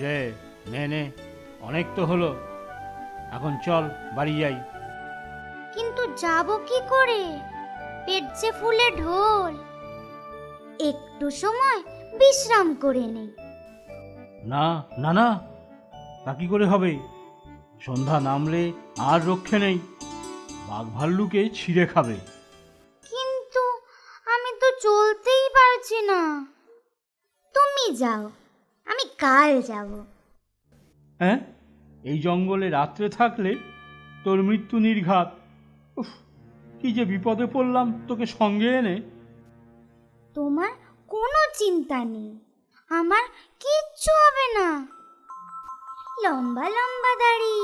রে, নে নে, অনেক তো হলো, এখন চল বাড়ি যাই। কিন্তু যাব কি করে? পেট যে ফুলে ঢোল। একটু সময় বিশ্রাম করে নেই। না না না, তা কি করে হবে? সন্ধ্যা নামলে আর রক্ষে নেই, বাঘ ভাল্লুকে ছিঁড়ে খাবে। কিন্তু আমি তো চলতেই পারছি না। তুমি যাও, আমি কাল যাব। হ্যাঁ, এই জঙ্গলে রাত্রে থাকলে তোর মৃত্যু নির্ঘাত। উফ, কি যে বিপদে পড়লাম তোকে সঙ্গে এনে। তোমার কোনো চিন্তা নেই, আমার কিচ্ছু হবে না। লম্বা লম্বা দাড়ি,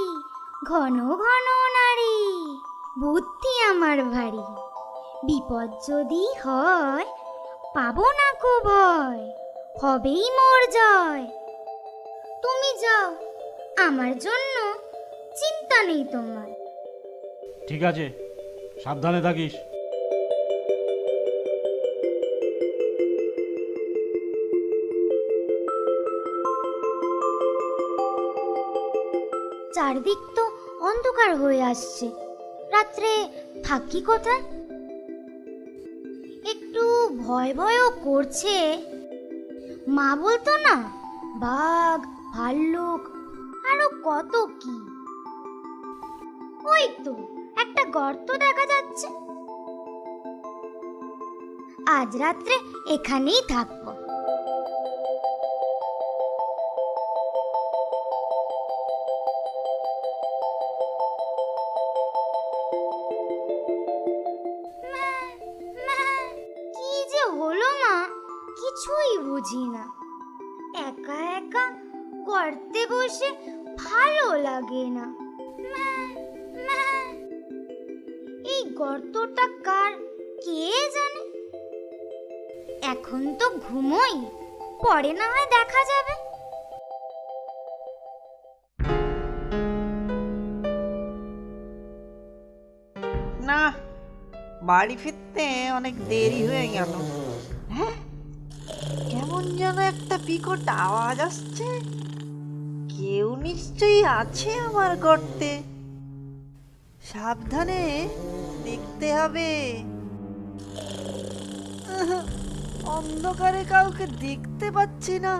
ঘন ঘন নাড়ি, বুদ্ধি আমার ভারী। বিপদ যদি হয়, পাবো না কো ভয়, হবেই মোর জয়। তুমি যাও, আমার জন্য চিন্তা নেই তোমার। ঠিক আছে, সাবধানে থাকিস। চারদিক তো অন্ধকার হয়ে আসছে, রাত্রে থাকি কোথায়? একটু ভয় ভয়ও করছে। মা বলতো না, বাঘ, ভাল্লুক, আরো কত কি। ওই তো একটা গর্ত দেখা যাচ্ছে। আজ রাত্রে এখানেই থাকবো। মা, মা, কি যে হলো মা, কিছুই বুঝি না। একা একা গর্তে বসে ভালো লাগে না। মা, মা, এই গর্তটা কার, কে জানে? এখন তো ঘুমোই, পরে না হয় দেখা যাবে। না, বাড়ি ফিরতে অনেক দেরি হয়ে গেল। হ্যাঁ, কেমন যেন একটা বিকট আওয়াজ আসছে। কেউ নিশ্চয়ই আছে আমার গর্তে। সাবধানে দেখতে হবে। আহ, অন্ধকারে কাউকে দেখতে পাচ্ছি না।